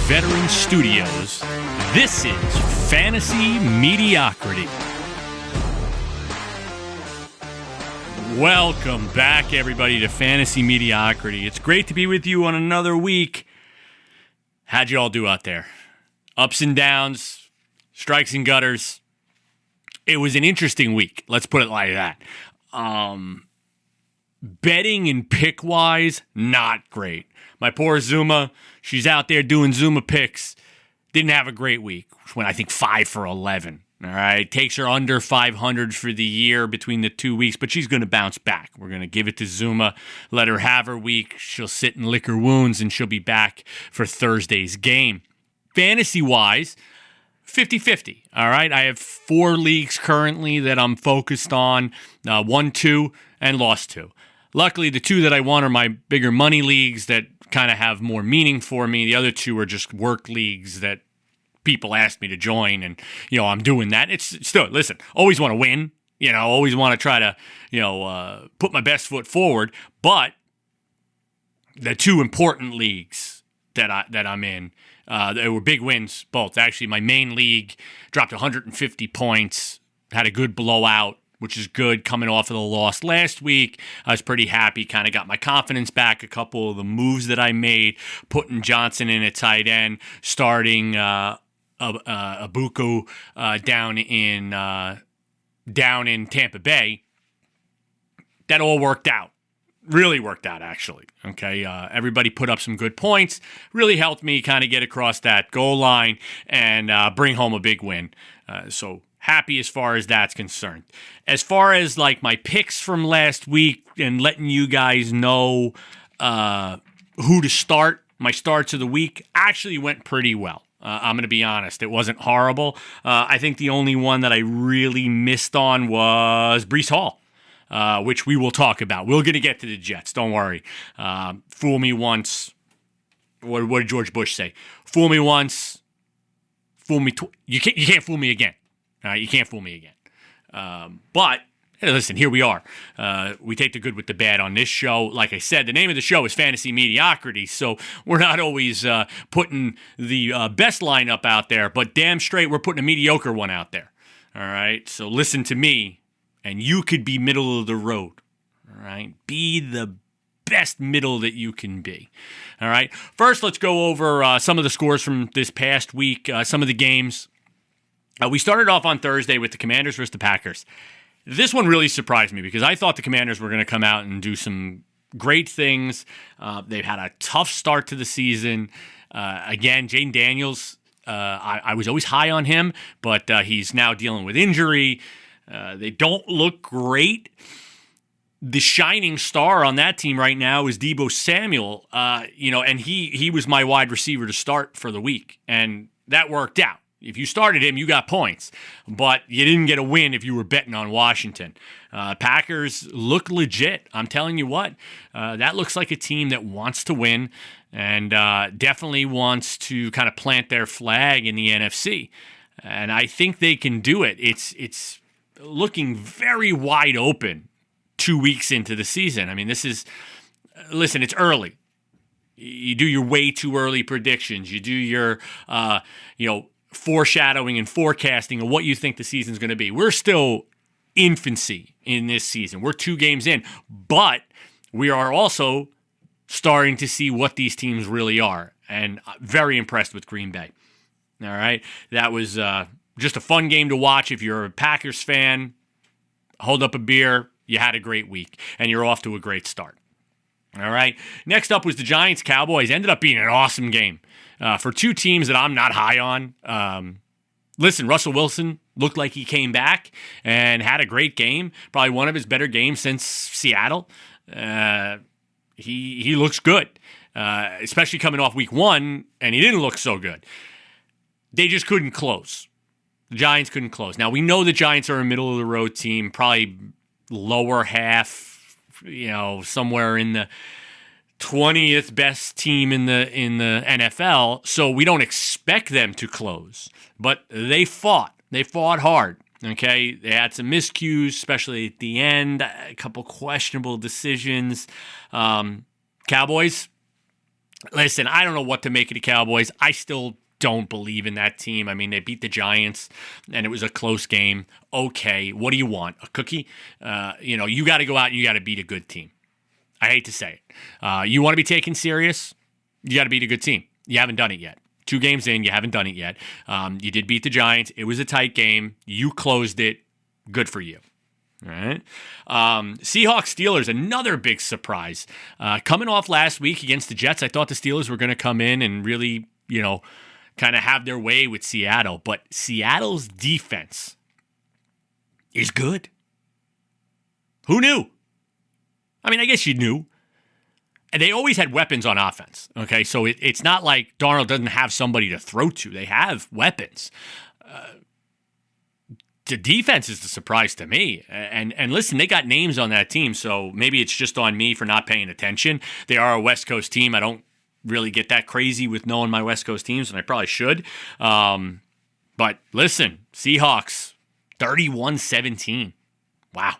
Veteran Studios, this is Fantasy Mediocrity. Welcome back, everybody, to Fantasy Mediocrity. It's great to be with you on another week. How'd you all do out there? Ups and downs, strikes and gutters. It was an interesting week. Let's put it like that. Betting and pick-wise, not great. My poor Zuma, she's out there doing Zuma picks. Didn't have a great week. She went, I think, 5 for 11. All right, takes her under 500 for the year between the 2 weeks, but she's going to bounce back. We're going to give it to Zuma, let her have her week. She'll sit and lick her wounds, and she'll be back for Thursday's game. Fantasy-wise, 50-50, all right? I have 4 leagues currently that I'm focused on, won 2 and lost 2. Luckily, the 2 that I won are my bigger money leagues that kind of have more meaning for me. The other 2 are just work leagues that people asked me to join, and, I'm doing that. It's still, listen, always want to win, always want to try to, put my best foot forward, but the 2 important leagues that I'm in, they were big wins, both. Actually, my main league dropped 150 points, had a good blowout, which is good coming off of the loss last week. I was pretty happy, kind of got my confidence back. A couple of the moves that I made, putting Johnson in at tight end, starting Abuko down in Tampa Bay. That all worked out. Really worked out, actually. Okay, everybody put up some good points. Really helped me kind of get across that goal line and bring home a big win. So happy as far as that's concerned. As far as like my picks from last week and letting you guys know who to start, my starts of the week actually went pretty well. I'm going to be honest. It wasn't horrible. I think the only one that I really missed on was Breece Hall, which we will talk about. We're going to get to the Jets. Don't worry. Fool me once. What did George Bush say? Fool me once. Fool me twice. You can't fool me again. You can't fool me again. But hey, listen, here we are. We take the good with the bad on this show. Like I said, the name of the show is Fantasy Mediocrity, so we're not always putting the best lineup out there, but damn straight we're putting a mediocre one out there. All right? So listen to me, and you could be middle of the road. All right? Be the best middle that you can be. All right? First, let's go over some of the scores from this past week, some of the games. We started off on Thursday with the Commanders versus the Packers. This one really surprised me because I thought the Commanders were going to come out and do some great things. They've had a tough start to the season. Again, Jaden Daniels, I was always high on him, but he's now dealing with injury. They don't look great. The shining star on that team right now is Deebo Samuel, and he was my wide receiver to start for the week, and that worked out. If you started him, you got points, but you didn't get a win if you were betting on Washington. Packers look legit. I'm telling you what, that looks like a team that wants to win and definitely wants to kind of plant their flag in the NFC. And I think they can do it. It's looking very wide open 2 weeks into the season. I mean, listen, it's early. You do your way too early predictions. You do your, foreshadowing and forecasting of what you think the season's going to be. We're still infancy in this season. We're 2 games in, but we are also starting to see what these teams really are, and very impressed with Green Bay. All right, that was just a fun game to watch. If you're a Packers fan, hold up a beer. You had a great week, and you're off to a great start. All right, next up was the Giants-Cowboys. Ended up being an awesome game. For 2 teams that I'm not high on. Listen, Russell Wilson looked like he came back and had a great game. Probably one of his better games since Seattle. He looks good, especially coming off week 1, and he didn't look so good. They just couldn't close. The Giants couldn't close. Now, we know the Giants are a middle-of-the-road team, probably lower half, somewhere in the 20th best team in the NFL, so we don't expect them to close. But they fought. They fought hard. Okay, they had some miscues, especially at the end. A couple questionable decisions. Cowboys, Listen, I don't know what to make of the Cowboys. I still don't believe in that team. I mean, they beat the Giants, and it was a close game. Okay, what do you want? A cookie? You got to go out and you got to beat a good team. I hate to say it. You want to be taken serious? You got to beat a good team. You haven't done it yet. 2 games in, you haven't done it yet. You did beat the Giants. It was a tight game. You closed it. Good for you. All right. Seahawks Steelers, another big surprise. Coming off last week against the Jets, I thought the Steelers were going to come in and really, kind of have their way with Seattle. But Seattle's defense is good. Who knew? I mean, I guess you knew. And they always had weapons on offense. Okay, so it's not like Darnold doesn't have somebody to throw to. They have weapons. The defense is the surprise to me. And listen, they got names on that team, so maybe it's just on me for not paying attention. They are a West Coast team. I don't really get that crazy with knowing my West Coast teams, and I probably should. But listen, Seahawks, 31-17. Wow.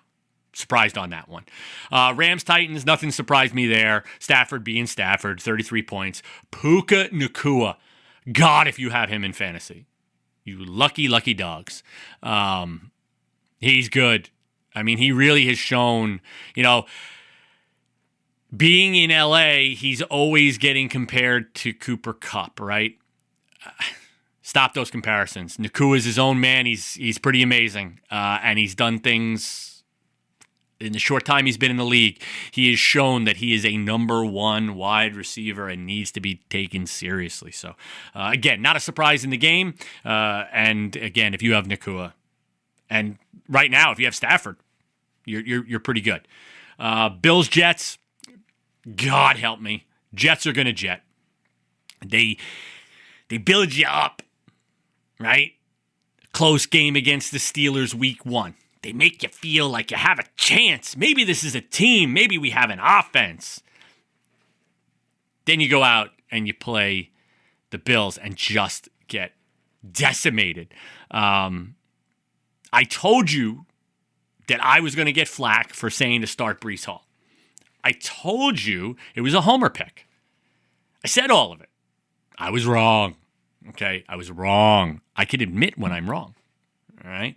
Surprised on that one. Rams Titans, nothing surprised me there. Stafford being Stafford, 33 points. Puka Nacua. God, if you have him in fantasy. You lucky, lucky dogs. He's good. I mean, he really has shown, being in LA, he's always getting compared to Cooper Kupp, right? Stop those comparisons. Nakua is his own man. He's pretty amazing. And he's done things in the short time he's been in the league. He has shown that he is a number 1 wide receiver and needs to be taken seriously. So, again, not a surprise in the game. And again, if you have Nakua, and right now, if you have Stafford, you're pretty good. Bills Jets, God help me. Jets are going to jet. They build you up, right? Close game against the Steelers week 1. They make you feel like you have a chance. Maybe this is a team. Maybe we have an offense. Then you go out and you play the Bills and just get decimated. I told you that I was going to get flack for saying to start Breece Hall. I told you it was a homer pick. I said all of it. I was wrong. Okay, I was wrong. I can admit when I'm wrong. All right.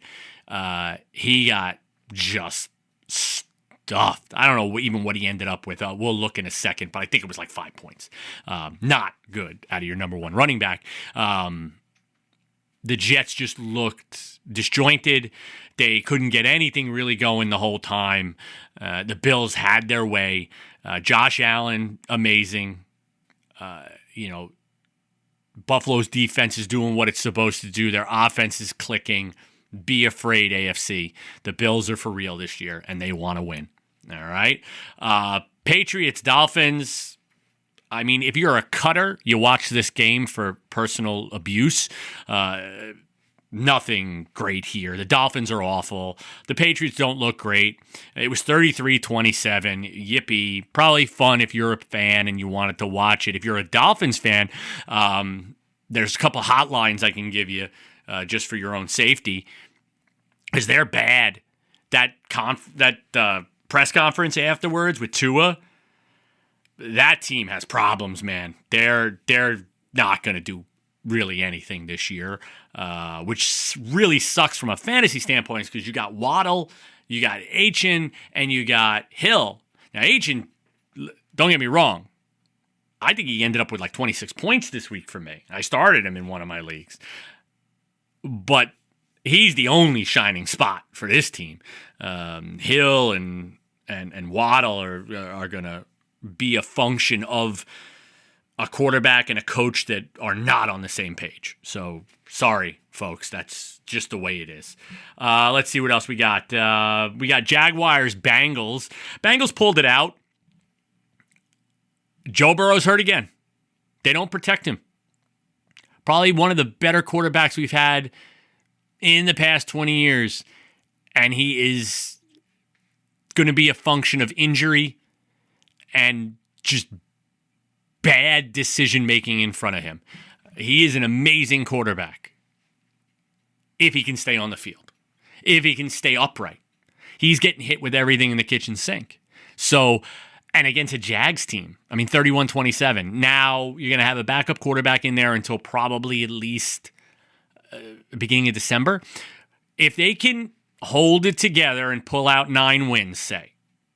He got just stuffed. I don't know even what he ended up with. We'll look in a second, but I think it was like 5 points. Not good out of your number 1 running back. The Jets just looked disjointed. They couldn't get anything really going the whole time. The Bills had their way. Josh Allen, amazing. Buffalo's defense is doing what it's supposed to do. Their offense is clicking. Be afraid, AFC. The Bills are for real this year, and they want to win. All right? Patriots, Dolphins. I mean, if you're a cutter, you watch this game for personal abuse. Nothing great here. The Dolphins are awful. The Patriots don't look great. It was 33-27. Yippee. Probably fun if you're a fan and you wanted to watch it. If you're a Dolphins fan, there's a couple hotlines I can give you. Just for your own safety, because they're bad. That press conference afterwards with Tua, that team has problems, man. They're not going to do really anything this year, which really sucks from a fantasy standpoint because you got Waddle, you got Achane, and you got Hill. Now, Achane, don't get me wrong, I think he ended up with like 26 points this week for me. I started him in one of my leagues. But he's the only shining spot for this team. Hill and Waddle are going to be a function of a quarterback and a coach that are not on the same page. So, sorry, folks. That's just the way it is. Let's see what else we got. We got Jaguars, Bengals. Bengals pulled it out. Joe Burrow's hurt again. They don't protect him. Probably one of the better quarterbacks we've had in the past 20 years. And he is going to be a function of injury and just bad decision-making in front of him. He is an amazing quarterback if he can stay on the field, if he can stay upright. He's getting hit with everything in the kitchen sink. So And against a Jags team, 31-27. Now you're going to have a backup quarterback in there until probably at least the beginning of December. If they can hold it together and pull out 9 wins, say,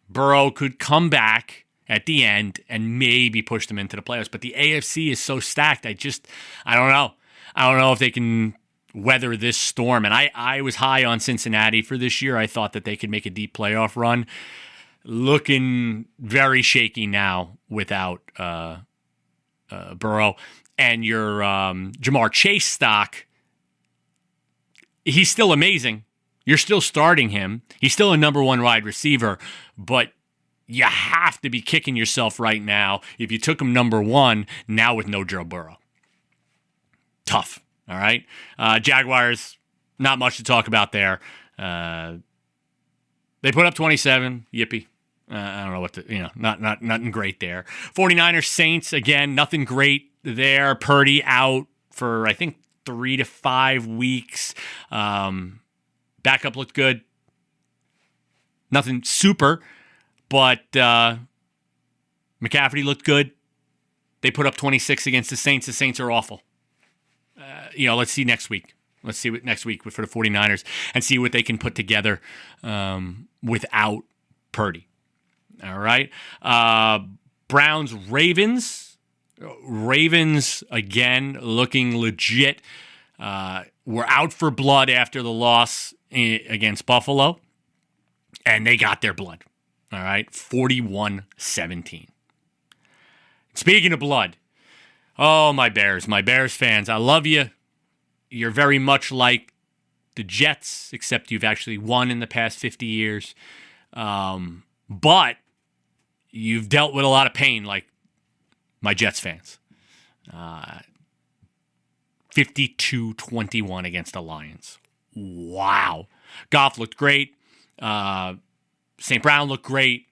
Burrow could come back at the end and maybe push them into the playoffs. But the AFC is so stacked. I don't know. I don't know if they can weather this storm. And I was high on Cincinnati for this year. I thought that they could make a deep playoff run. Looking very shaky now without Burrow. And your Jamar Chase stock, he's still amazing. You're still starting him. He's still a number 1 wide receiver. But you have to be kicking yourself right now if you took him number 1 now with no Joe Burrow. Tough, all right? Jaguars, not much to talk about there. They put up 27, yippee. I don't know what to, nothing great there. 49ers, Saints, again, nothing great there. Purdy out for, I think, 3 to 5 weeks. Backup looked good. Nothing super, but McCaffrey looked good. They put up 26 against the Saints. The Saints are awful. Let's see next week. Let's see what next week for the 49ers and see what they can put together without Purdy. All right. Browns, Ravens. Ravens, again, looking legit. Were out for blood after the loss against Buffalo, and they got their blood. All right. 41-17. Speaking of blood, my Bears fans, I love you. You're very much like the Jets, except you've actually won in the past 50 years. But you've dealt with a lot of pain like my Jets fans. 52-21 against the Lions. Wow. Goff looked great. St. Brown looked great.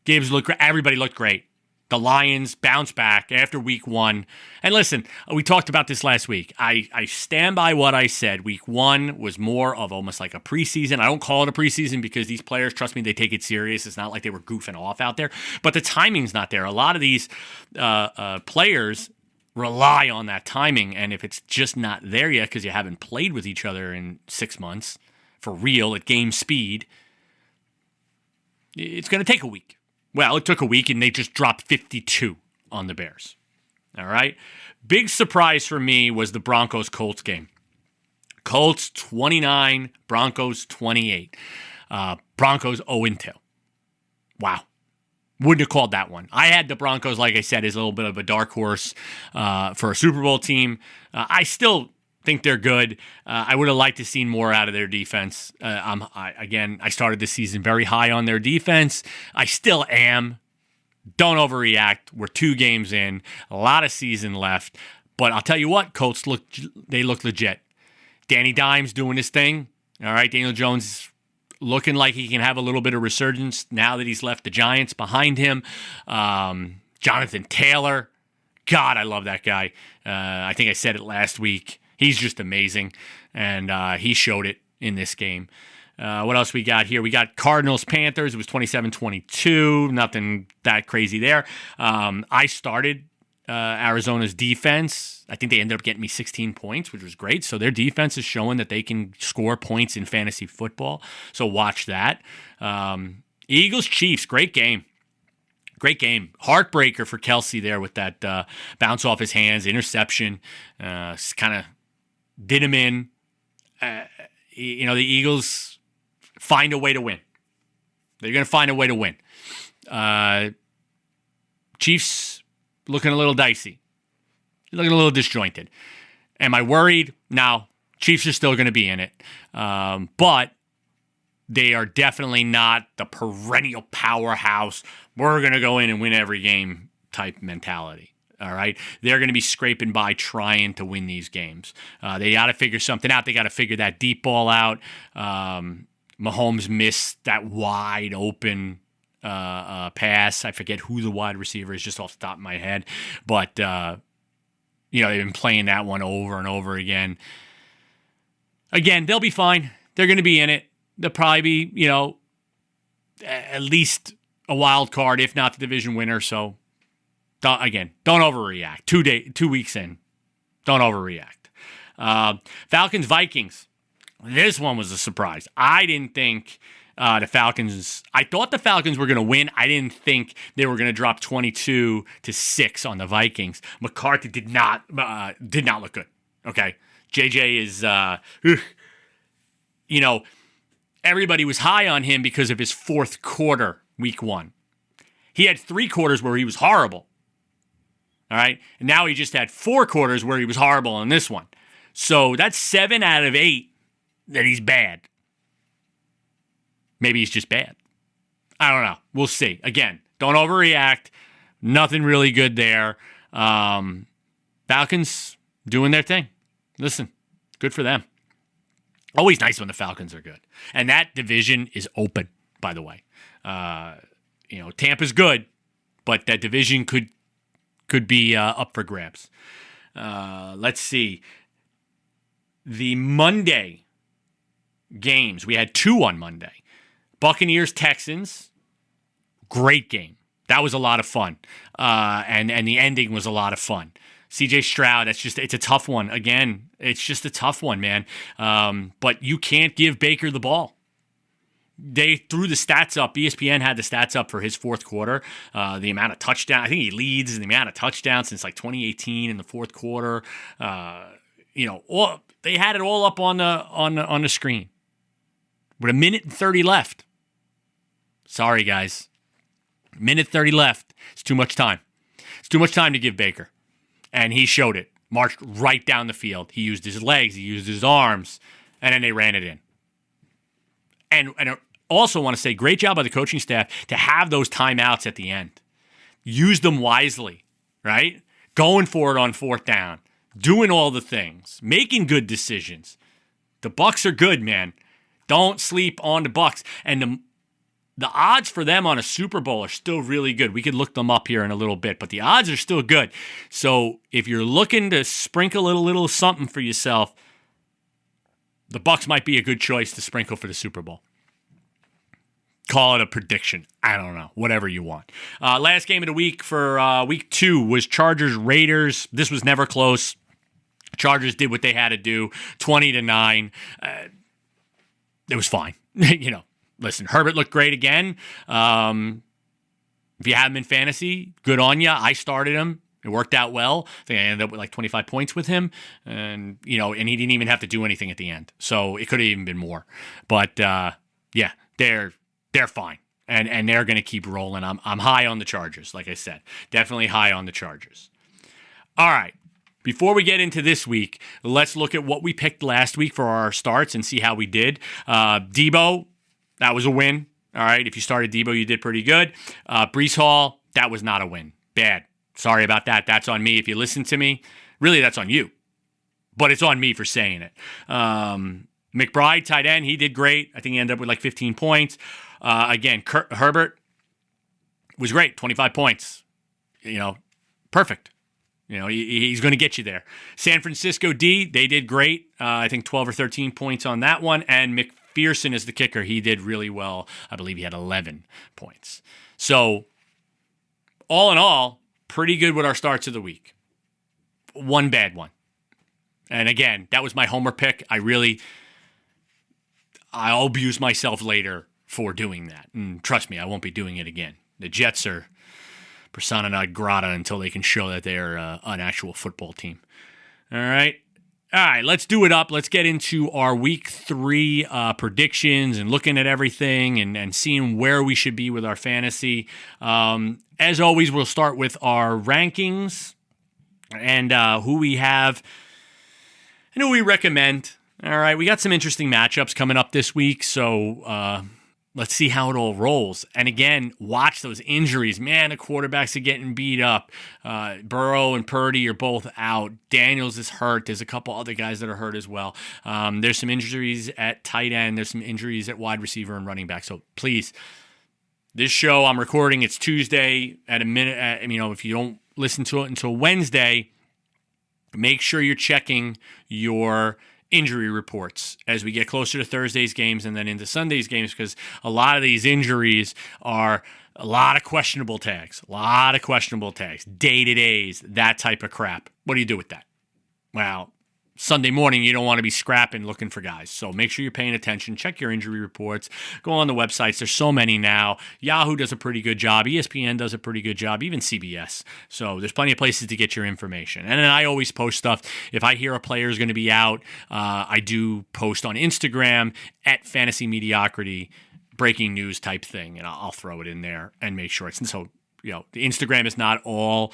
Gibbs looked great. Everybody looked great. The Lions bounced back after week 1. And listen, we talked about this last week. I stand by what I said. Week 1 was more of almost like a preseason. I don't call it a preseason because these players, trust me, they take it serious. It's not like they were goofing off out there. But the timing's not there. A lot of these players rely on that timing. And if it's just not there yet because you haven't played with each other in 6 months for real at game speed, it's going to take a week. Well, it took a week, and they just dropped 52 on the Bears. All right? Big surprise for me was the Broncos-Colts game. Colts 29, Broncos 28. Broncos 0-2. Wow. Wouldn't have called that one. I had the Broncos, like I said, as a little bit of a dark horse for a Super Bowl team. I still think they're good. I would have liked to see more out of their defense. I started this season very high on their defense. I still am. Don't overreact. We're 2 games in. A lot of season left. But I'll tell you what, Colts look legit. Danny Dimes doing his thing. All right, Daniel Jones looking like he can have a little bit of resurgence now that he's left the Giants behind him. Jonathan Taylor. God, I love that guy. I think I said it last week. He's just amazing, and he showed it in this game. What else we got here? We got Cardinals-Panthers. It was 27-22. Nothing that crazy there. I started Arizona's defense. I think they ended up getting me 16 points, which was great. So their defense is showing that they can score points in fantasy football. So watch that. Eagles-Chiefs, great game. Great game. Heartbreaker for Kelsey there with that bounce off his hands, interception. Kind of did him in. The Eagles find a way to win. They're going to find a way to win. Chiefs looking a little dicey. Looking a little disjointed. Am I worried? No. Chiefs are still going to be in it. But they are definitely not the perennial powerhouse. We're going to go in and win every game type mentality. All right. They're going to be scraping by trying to win these games. They got to figure something out. They got to figure that deep ball out. Mahomes missed that wide open pass. I forget who the wide receiver is just off the top of my head. But, they've been playing that one over and over again. Again, they'll be fine. They're going to be in it. They'll probably be, at least a wild card, if not the division winner. So, don't overreact. 2 weeks in, don't overreact. Falcons, Vikings. This one was a surprise. I didn't think the Falcons. I thought the Falcons were going to win. I didn't think they were going to drop 22-6 on the Vikings. McCarthy did not look good. Okay, JJ is everybody was high on him because of his fourth quarter, week 1. He had 3 quarters where he was horrible. All right, and now he just had 4 quarters where he was horrible in this one. So that's 7 out of 8 that he's bad. Maybe he's just bad. I don't know. We'll see. Again, don't overreact. Nothing really good there. Falcons doing their thing. Listen, good for them. Always nice when the Falcons are good. And that division is open, by the way. Tampa's good, but that division could be up for grabs. Let's see. The Monday games. We had 2 on Monday. Buccaneers, Texans. Great game. That was a lot of fun. And the ending was a lot of fun. CJ Stroud, it's a tough one. Again, it's just a tough one, man. But you can't give Baker the ball. They threw the stats up. ESPN had the stats up for his fourth quarter. The amount of touchdowns. I think he leads in the amount of touchdowns since like 2018 in the fourth quarter. They had it all up on the screen. With a minute and 30 left. Sorry, guys. Minute 30 left. It's too much time. It's too much time to give Baker. And he showed it. Marched right down the field. He used his legs. He used his arms. And then they ran it in. And I also want to say, great job by the coaching staff to have those timeouts at the end. Use them wisely, right? Going for it on 4th down. Doing all the things. Making good decisions. The Bucs are good, man. Don't sleep on the Bucs. And the odds for them on a Super Bowl are still really good. We could look them up here in a little bit, but the odds are still good. So if you're looking to sprinkle a little something for yourself, the Bucs might be a good choice to sprinkle for the Super Bowl. Call it a prediction. I don't know. Whatever you want. Last game of the week for week 2 was Chargers-Raiders. This was never close. Chargers did what they had to do, 20-9. It was fine. Listen, Herbert looked great again. If you have him in fantasy, good on you. I started him. It worked out well. I think I ended up with like 25 points with him. And he didn't even have to do anything at the end. So it could have even been more. But, they're fine. And they're going to keep rolling. I'm high on the Chargers, like I said. Definitely high on the Chargers. All right. Before we get into this week, let's look at what we picked last week for our starts and see how we did. Debo, that was a win. All right, if you started Debo, you did pretty good. Breece Hall, that was not a win. Bad. Sorry about that. That's on me. If you listen to me, really, that's on you. But it's on me for saying it. McBride, tight end, he did great. I think he ended up with like 15 points. Again, Herbert was great, 25 points. Perfect. He's going to get you there. San Francisco D, they did great. I think 12 or 13 points on that one. And McPherson is the kicker. He did really well. I believe he had 11 points. So, all in all, pretty good with our starts of the week. One bad one. And again, that was my homer pick. I'll abuse myself later for doing that. And trust me, I won't be doing it again. The Jets are persona non grata until they can show that they're an actual football team. All right, let's do it up. Let's get into our week 3 predictions and looking at everything and seeing where we should be with our fantasy. As always, we'll start with our rankings and who we have and who we recommend. All right, we got some interesting matchups coming up this week, so let's see how it all rolls. And again, watch those injuries. Man, the quarterbacks are getting beat up. Burrow and Purdy are both out. Daniels is hurt. There's a couple other guys that are hurt as well. There's some injuries at tight end. There's some injuries at wide receiver and running back. So please, this show I'm recording, it's Tuesday at a minute. If you don't listen to it until Wednesday, make sure you're checking your injury reports as we get closer to Thursday's games and then into Sunday's games, because a lot of these injuries are A lot of questionable tags. Day-to-days, that type of crap. What do you do with that? Well, Sunday morning, you don't want to be scrapping looking for guys. So make sure you're paying attention. Check your injury reports. Go on the websites. There's so many now. Yahoo does a pretty good job. ESPN does a pretty good job. Even CBS. So there's plenty of places to get your information. And then I always post stuff. If I hear a player is going to be out, I do post on Instagram at Fantasy Mediocrity, breaking news type thing. And I'll throw it in there and make sure it's... So, the Instagram is not all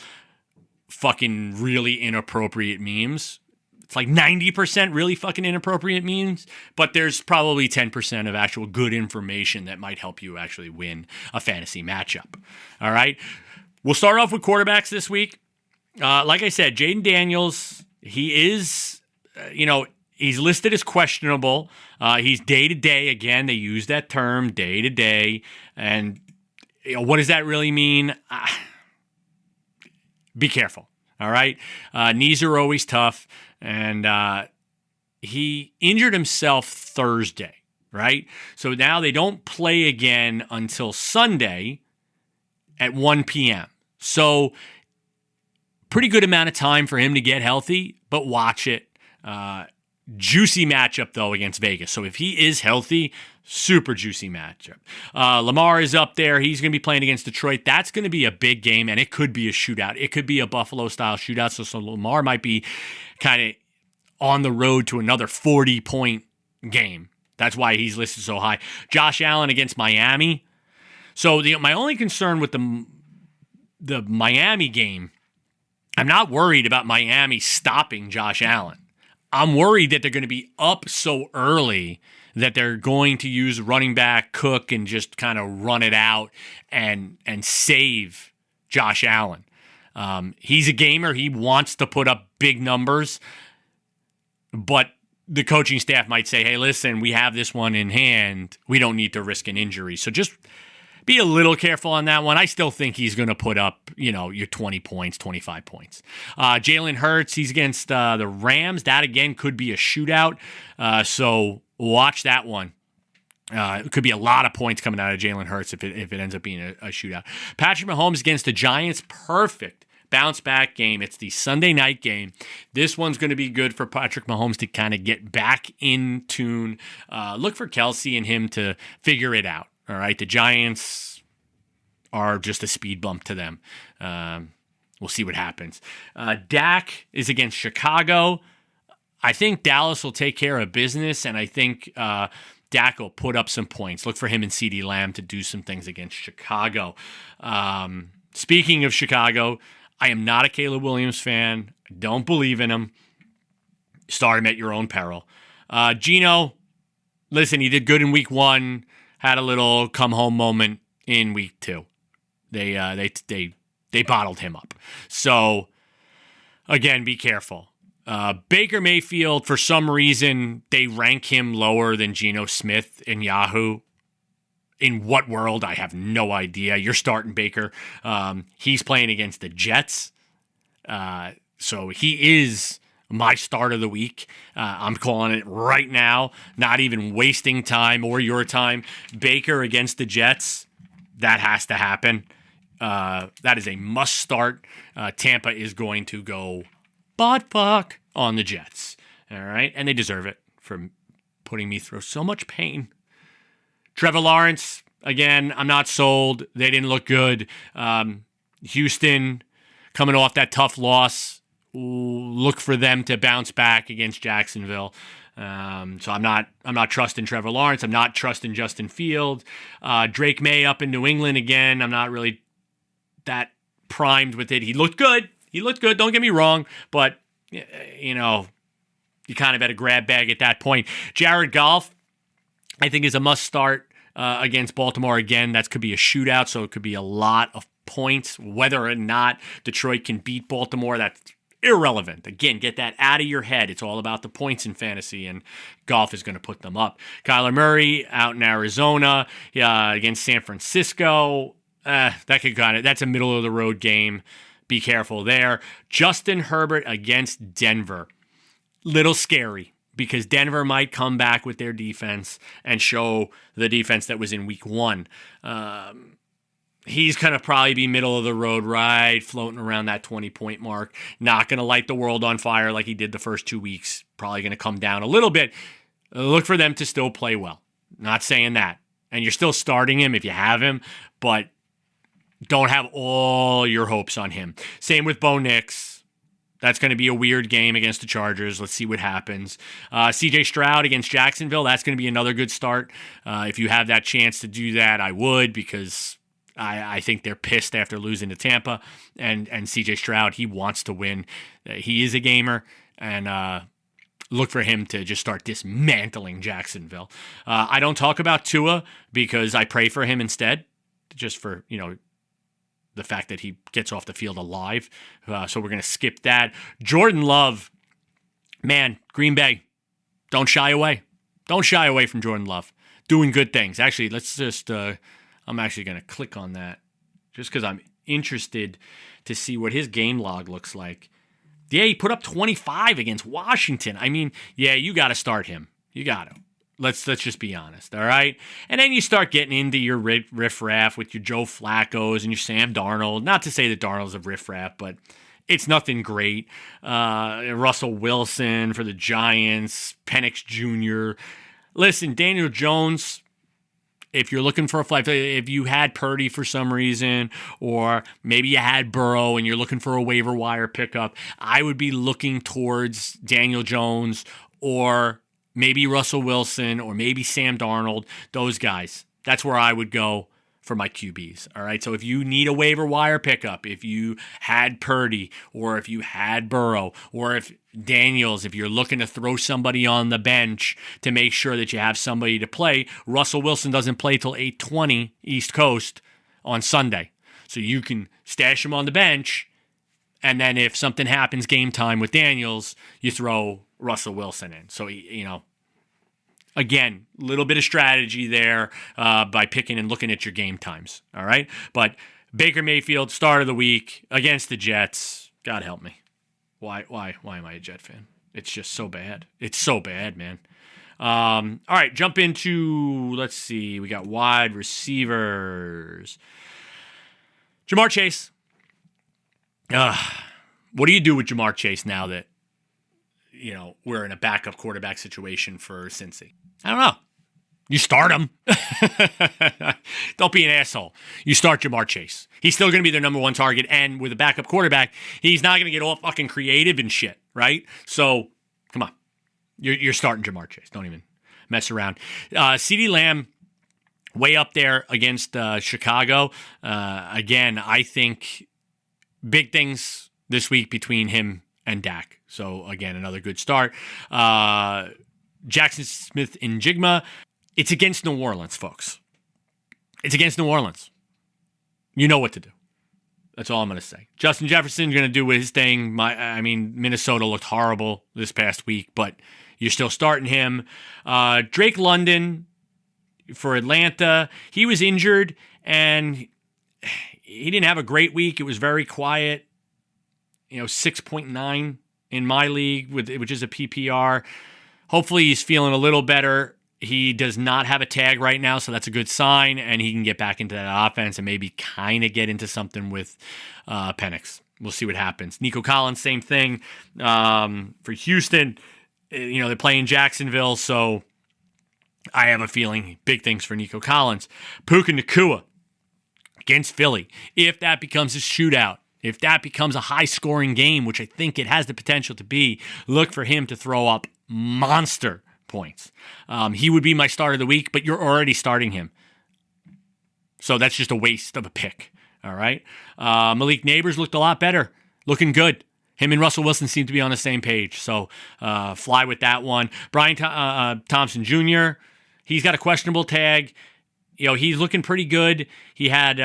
fucking really inappropriate memes. It's like 90% really fucking inappropriate memes, but there's probably 10% of actual good information that might help you actually win a fantasy matchup. All right. We'll start off with quarterbacks this week. Like I said, Jaden Daniels, he is, he's listed as questionable. He's day-to-day. Again, they use that term, day-to-day. And what does that really mean? Be careful. All right. Knees are always tough. And he injured himself Thursday, right? So now they don't play again until Sunday at 1 p.m. So pretty good amount of time for him to get healthy, but watch it. Juicy matchup, though, against Vegas. So if he is healthy, super juicy matchup. Lamar is up there. He's going to be playing against Detroit. That's going to be a big game, and it could be a shootout. It could be a Buffalo-style shootout, so Lamar might be kind of on the road to another 40-point game. That's why he's listed so high. Josh Allen against Miami. So my only concern with the Miami game, I'm not worried about Miami stopping Josh Allen. I'm worried that they're going to be up so early that they're going to use running back Cook and just kind of run it out and save Josh Allen. He's a gamer. He wants to put up big numbers, but the coaching staff might say, hey, listen, we have this one in hand. We don't need to risk an injury. So just be a little careful on that one. I still think he's going to put up, your 20 points, 25 points. Jalen Hurts, he's against the Rams. That, again, could be a shootout. So watch that one. It could be a lot of points coming out of Jalen Hurts if it ends up being a shootout. Patrick Mahomes against the Giants, perfect bounce back game. It's the Sunday night game. This one's going to be good for Patrick Mahomes to kind of get back in tune. Look for Kelsey and him to figure it out. All right, the Giants are just a speed bump to them. We'll see what happens. Dak is against Chicago. I think Dallas will take care of business, and I think Dak will put up some points. Look for him and CeeDee Lamb to do some things against Chicago. Speaking of Chicago, I am not a Caleb Williams fan. I don't believe in him. Start him at your own peril. Geno, listen, he did good in week 1. Had a little come-home moment in week 2. They bottled him up. So, again, be careful. Baker Mayfield, for some reason, they rank him lower than Geno Smith in Yahoo. In what world? I have no idea. You're starting Baker. He's playing against the Jets. So he is my start of the week. I'm calling it right now, not even wasting time or your time. Baker against the Jets, that has to happen. That is a must start. Tampa is going to go butt fuck on the Jets. All right. And they deserve it for putting me through so much pain. Trevor Lawrence, again, I'm not sold. They didn't look good. Houston coming off that tough loss. Look for them to bounce back against Jacksonville. So I'm not trusting Trevor Lawrence. I'm not trusting Justin Fields. Drake May up in New England again. I'm not really that primed with it. He looked good. Don't get me wrong, but you kind of had a grab bag at that point. Jared Goff, I think, is a must start against Baltimore again. That could be a shootout, so it could be a lot of points. Whether or not Detroit can beat Baltimore, that's irrelevant. Again, get that out of your head. It's all about the points in fantasy, and Goff is going to put them up. Kyler Murray out in Arizona against San Francisco. That's a middle of the road game. Be careful there. Justin Herbert against Denver. Little scary, because Denver might come back with their defense and show the defense that was in week 1. he's going to probably be middle of the road, right? Floating around that 20-point mark. Not going to light the world on fire like he did the first 2 weeks. Probably going to come down a little bit. Look for them to still play well. Not saying that. And you're still starting him if you have him, but don't have all your hopes on him. Same with Bo Nix. That's going to be a weird game against the Chargers. Let's see what happens. CJ Stroud against Jacksonville. That's going to be another good start. If you have that chance to do that, I would, because I think they're pissed after losing to Tampa. And CJ Stroud, he wants to win. He is a gamer. And look for him to just start dismantling Jacksonville. I don't talk about Tua because I pray for him instead, just for, the fact that he gets off the field alive. So we're going to skip that. Jordan Love, man, Green Bay, don't shy away. Don't shy away from Jordan Love. Doing good things. Actually, let's just, I'm actually going to click on that just because I'm interested to see what his game log looks like. Yeah, he put up 25 against Washington. I mean, yeah, you got to start him. You got to. Let's just be honest, all right? And then you start getting into your riffraff with your Joe Flacco's and your Sam Darnold. Not to say that Darnold's a riffraff, but it's nothing great. Russell Wilson for the Giants, Penix Jr. Listen, Daniel Jones, if you're looking for a flight, if you had Purdy for some reason, or maybe you had Burrow and you're looking for a waiver wire pickup, I would be looking towards Daniel Jones or maybe Russell Wilson or maybe Sam Darnold, those guys. That's where I would go for my QBs, all right? So if you need a waiver wire pickup, if you had Purdy or if you had Burrow or if Daniels, if you're looking to throw somebody on the bench to make sure that you have somebody to play, Russell Wilson doesn't play till 8:20 East Coast on Sunday. So you can stash him on the bench, and then if something happens game time with Daniels, you throw Russell Wilson in. So, again, a little bit of strategy there by picking and looking at your game times, all right? But Baker Mayfield, start of the week against the Jets. God help me. Why am I a Jet fan? It's just so bad. It's so bad, man. All right, jump into, let's see, we got wide receivers. Jamar Chase. What do you do with Jamar Chase now that, we're in a backup quarterback situation for Cincy? I don't know. You start him. Don't be an asshole. You start Jamar Chase. He's still going to be their number one target, and with a backup quarterback, he's not going to get all fucking creative and shit, right? So, come on. You're starting Jamar Chase. Don't even mess around. CeeDee Lamb, way up there against Chicago. Again, I think big things this week between him and Dak. So, again, another good start. Jackson Smith and Jigma. It's against New Orleans, folks. It's against New Orleans. You know what to do. That's all I'm going to say. Justin Jefferson's going to do his thing. Minnesota looked horrible this past week, but you're still starting him. Drake London for Atlanta. He was injured, and he didn't have a great week. It was very quiet. 6.9 in my league, which is a PPR. Hopefully he's feeling a little better. He does not have a tag right now, so that's a good sign, and he can get back into that offense and maybe kind of get into something with Penix. We'll see what happens. Nico Collins, same thing. For Houston, they're playing Jacksonville, so I have a feeling big things for Nico Collins. Puka Nacua against Philly. If that becomes a shootout, if that becomes a high-scoring game, which I think it has the potential to be, look for him to throw up monster points. He would be my start of the week, but you're already starting him. So that's just a waste of a pick, all right? Malik Neighbors looked a lot better, looking good. Him and Russell Wilson seem to be on the same page, so fly with that one. Brian Thompson Jr., he's got a questionable tag. He's looking pretty good. He had,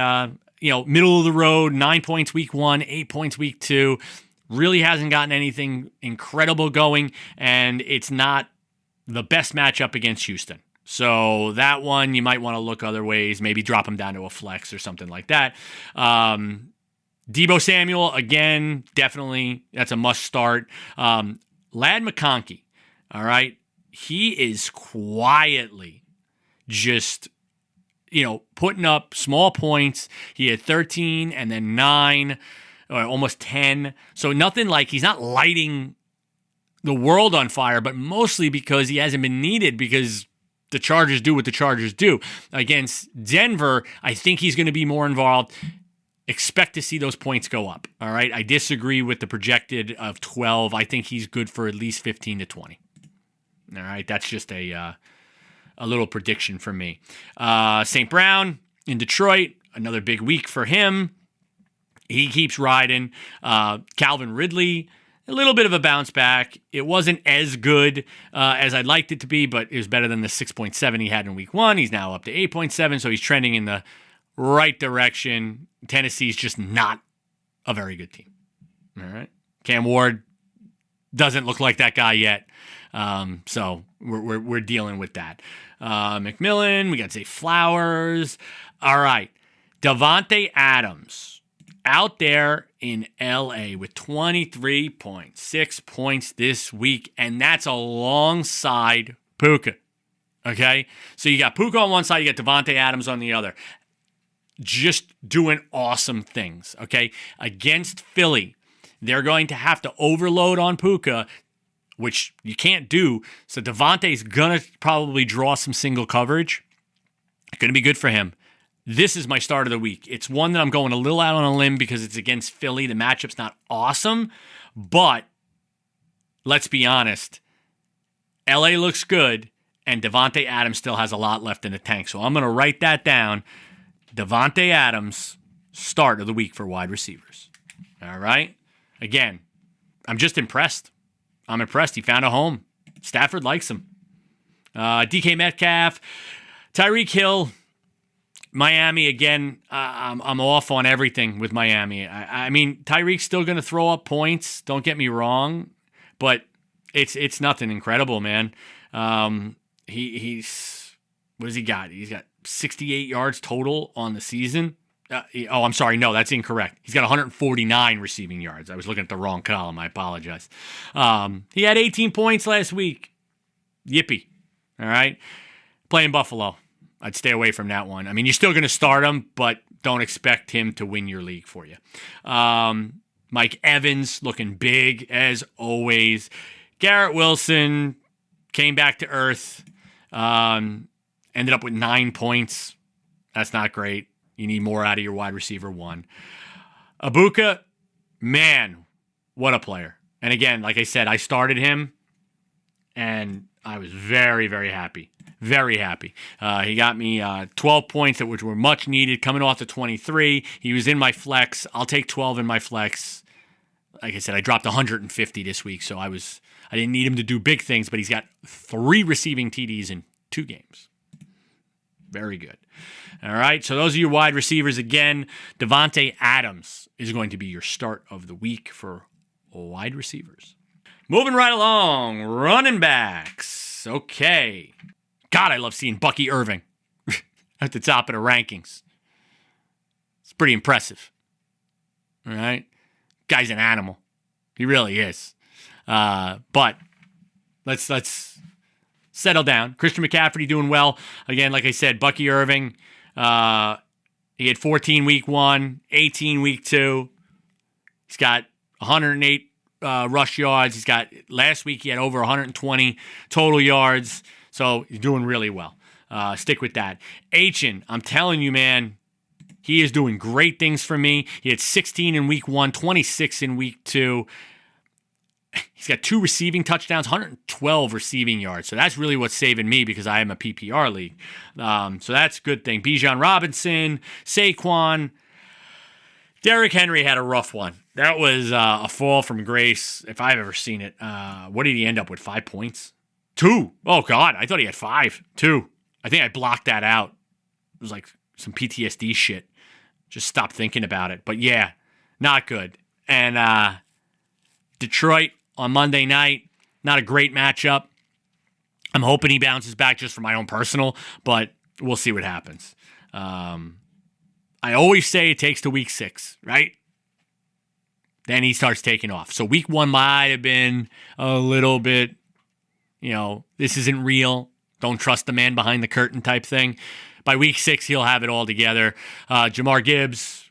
middle of the road, 9 points week 1, 8 points week 2. Really hasn't gotten anything incredible going, and it's not the best matchup against Houston. So that one, you might want to look other ways, maybe drop him down to a flex or something like that. Deebo Samuel, again, definitely, that's a must start. Lad McConkey, all right, he is quietly just, putting up small points. He had 13 and then 9, or almost 10. So nothing like he's not lighting the world on fire, but mostly because he hasn't been needed because the Chargers do what the Chargers do. Against Denver, I think he's going to be more involved. Expect to see those points go up. All right. I disagree with the projected of 12. I think he's good for at least 15 to 20. All right. That's just a little prediction for me. St. Brown in Detroit, another big week for him. He keeps riding. Calvin Ridley, a little bit of a bounce back. It wasn't as good as I'd liked it to be, but it was better than the 6.7 he had in week 1. He's now up to 8.7, so he's trending in the right direction. Tennessee's just not a very good team. All right. Cam Ward doesn't look like that guy yet. So we're dealing with that. McMillan, we got Zay Flowers. All right. Davante Adams out there in LA with 23.6 points this week, and that's alongside Puka. Okay? So you got Puka on one side, you got Davante Adams on the other. Just doing awesome things, okay? Against Philly, they're going to have to overload on Puka, which you can't do. So Davante's going to probably draw some single coverage. Going to be good for him. This is my start of the week. It's one that I'm going a little out on a limb because it's against Philly. The matchup's not awesome, but let's be honest. LA looks good, and Davante Adams still has a lot left in the tank. So I'm going to write that down. Davante Adams, start of the week for wide receivers. All right? Again, I'm just impressed. I'm impressed. He found a home. Stafford likes him. DK Metcalf, Tyreek Hill, Miami, again, I'm off on everything with Miami. I mean, Tyreek's still going to throw up points. Don't get me wrong. But it's nothing incredible, man. He's what has he got? He's got 68 yards total on the season. I'm sorry. No, that's incorrect. He's got 149 receiving yards. I was looking at the wrong column. I apologize. He had 18 points last week. Yippee. All right. Playing Buffalo. I'd stay away from that one. I mean, you're still going to start him, but don't expect him to win your league for you. Mike Evans looking big as always. Garrett Wilson came back to earth. Ended up with 9 points. That's not great. You need more out of your wide receiver 1. Ibuka, man, what a player. And again, like I said, I started him, and I was very, very happy. Very happy. He got me 12 points, which were much needed, coming off the 23. He was in my flex. I'll take 12 in my flex. Like I said, I dropped 150 this week, so I didn't need him to do big things, but he's got 3 receiving TDs in 2 games. Very good. All right, so those are your wide receivers. Again, Davante Adams is going to be your start of the week for wide receivers. Moving right along, running backs. Okay. God, I love seeing Bucky Irving at the top of the rankings. It's pretty impressive. All right? Guy's an animal. He really is. But let's settle down. Christian McCaffrey doing well. Again, like I said, Bucky Irving, he had 14 week 1, 18 week 2. He's got 108 rush yards. He's got, last week he had over 120 total yards. So he's doing really well. Stick with that. Achin, I'm telling you, man, he is doing great things for me. He had 16 in week 1, 26 in week 2. He's got 2 receiving touchdowns, 112 receiving yards. So that's really what's saving me because I am a PPR league. So that's a good thing. Bijan Robinson, Saquon. Derrick Henry had a rough one. That was a fall from grace if I've ever seen it. What did he end up with, 5 points? 2. Oh, God. I thought he had 5. 2. I think I blocked that out. It was like some PTSD shit. Just stop thinking about it. But, yeah, not good. And Detroit on Monday night, not a great matchup. I'm hoping he bounces back just for my own personal, but we'll see what happens. I always say it takes to week 6, right? Then he starts taking off. So week 1 might have been a little bit, this isn't real. Don't trust the man behind the curtain type thing. by week 6, he'll have it all together. Jamar Gibbs,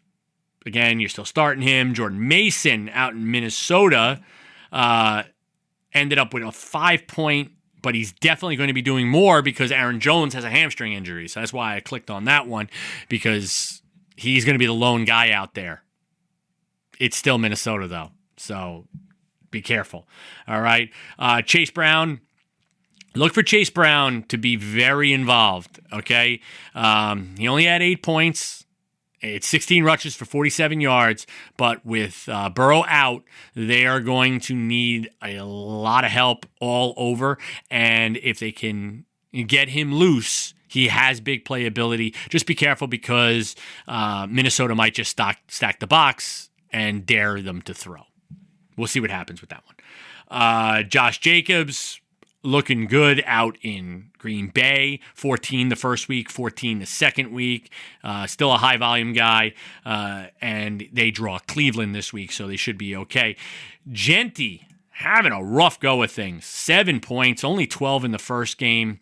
again, you're still starting him. Jordan Mason out in Minnesota ended up with a 5-point, but he's definitely going to be doing more because Aaron Jones has a hamstring injury. So that's why I clicked on that one, because he's going to be the lone guy out there. It's still Minnesota, though, so be careful. All right. Chase Brown. Look for Chase Brown to be very involved, okay? He only had 8 points. It's 16 rushes for 47 yards, but with Burrow out, they are going to need a lot of help all over, and if they can get him loose, he has big playability. Just be careful because Minnesota might just stack the box and dare them to throw. We'll see what happens with that one. Josh Jacobs, looking good out in Green Bay. 14 the first week, 14 the second week. Still a high-volume guy, and they draw Cleveland this week, so they should be okay. Genty having a rough go of things. 7 points, only 12 in the first game.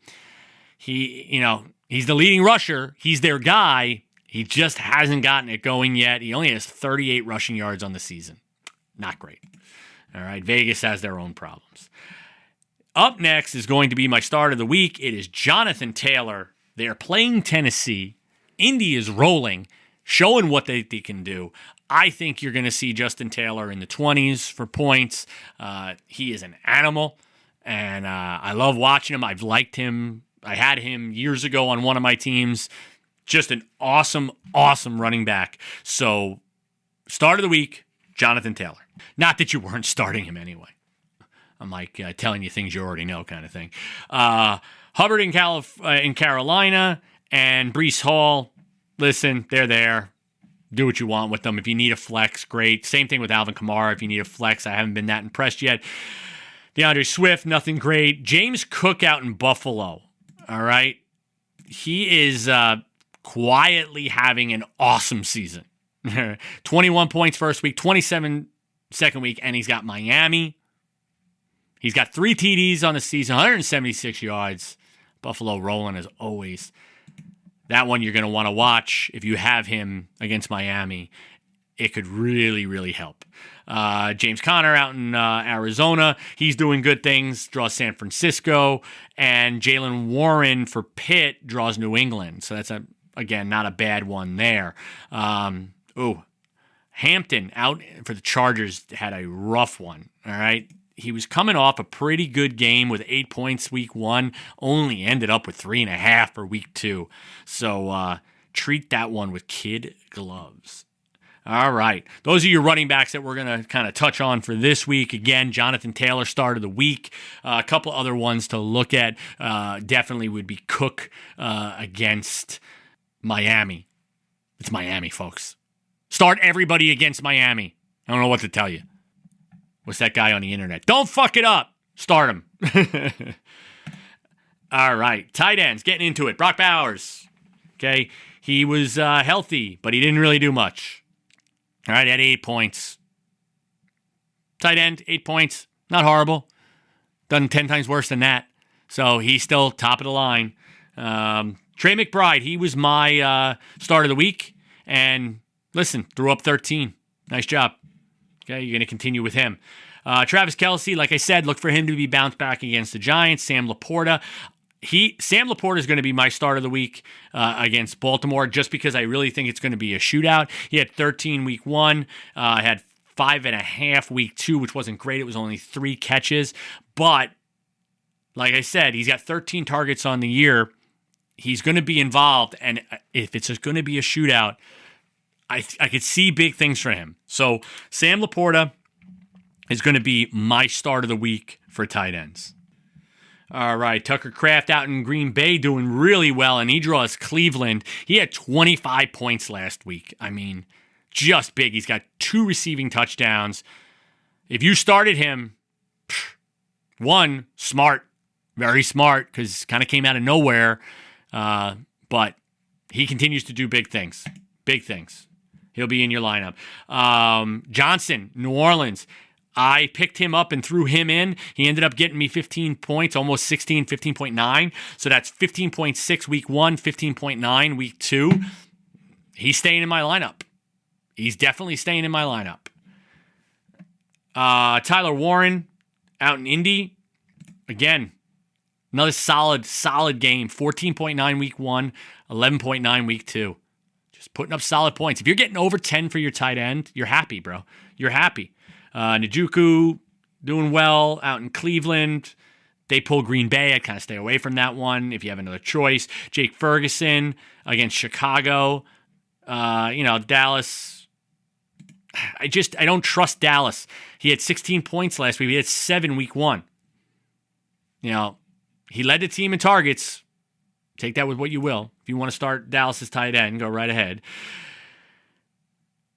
He's the leading rusher. He's their guy. He just hasn't gotten it going yet. He only has 38 rushing yards on the season. Not great. All right, Vegas has their own problems. Up next is going to be my start of the week. It is Jonathan Taylor. They're playing Tennessee. Indy is rolling, showing what they can do. I think you're going to see Justin Taylor in the 20s for points. He is an animal, and I love watching him. I've liked him. I had him years ago on one of my teams. Just an awesome, awesome running back. So, start of the week, Jonathan Taylor. Not that you weren't starting him anyway. I'm like telling you things you already know kind of thing. Hubbard in Carolina and Breece Hall. Listen, they're there. Do what you want with them. If you need a flex, great. Same thing with Alvin Kamara. If you need a flex, I haven't been that impressed yet. DeAndre Swift, nothing great. James Cook out in Buffalo. All right. He is quietly having an awesome season. 21 points first week, 27 second week, and he's got Miami. He's got 3 TDs on the season, 176 yards. Buffalo rolling as always. That one you're going to want to watch if you have him against Miami. It could really, really help. James Conner out in Arizona. He's doing good things. Draws San Francisco. And Jalen Warren for Pitt draws New England. So that's, again, not a bad one there. Hampton out for the Chargers had a rough one. All right. He was coming off a pretty good game with 8 points week 1, only ended up with 3.5 for week 2. So treat that one with kid gloves. All right. Those are your running backs that we're going to kind of touch on for this week. Again, Jonathan Taylor, start of the week. A couple other ones to look at definitely would be Cook against Miami. It's Miami, folks. Start everybody against Miami. I don't know what to tell you. What's that guy on the internet? Don't fuck it up. Start him. All right. Tight ends, getting into it. Brock Bowers. Okay. He was healthy, but he didn't really do much. All right. He had 8 points. Tight end, 8 points. Not horrible. Done 10 times worse than that. So he's still top of the line. Trey McBride, he was my start of the week. And listen, threw up 13. Nice job. Okay, you're going to continue with him. Travis Kelce, like I said, look for him to be bounced back against the Giants. Sam Laporta. Sam Laporta is going to be my start of the week against Baltimore just because I really think it's going to be a shootout. He had 13 week 1, had 5.5 week 2, which wasn't great. It was only 3 catches. But, like I said, he's got 13 targets on the year. He's going to be involved, and if it's going to be a shootout, I could see big things for him. So Sam Laporta is going to be my start of the week for tight ends. All right, Tucker Kraft out in Green Bay doing really well, and he draws Cleveland. He had 25 points last week. I mean, just big. He's got 2 receiving touchdowns. If you started him, one, smart, very smart, because kind of came out of nowhere, but he continues to do big things. Big things. He'll be in your lineup. Johnson, New Orleans. I picked him up and threw him in. He ended up getting me 15 points, almost 16, 15.9. So that's 15.6 week 1, 15.9 week 2. He's staying in my lineup. He's definitely staying in my lineup. Tyler Warren out in Indy. Again, another solid game. 14.9 week 1, 11.9 week 2. Just putting up solid points. If you're getting over 10 for your tight end, you're happy, bro. You're happy. Njoku doing well out in Cleveland. They pull Green Bay. I'd kind of stay away from that one if you have another choice. Jake Ferguson against Chicago. Dallas. I don't trust Dallas. He had 16 points last week. He had 7 week 1. He led the team in targets. Take that with what you will. If you want to start Dallas's tight end, go right ahead.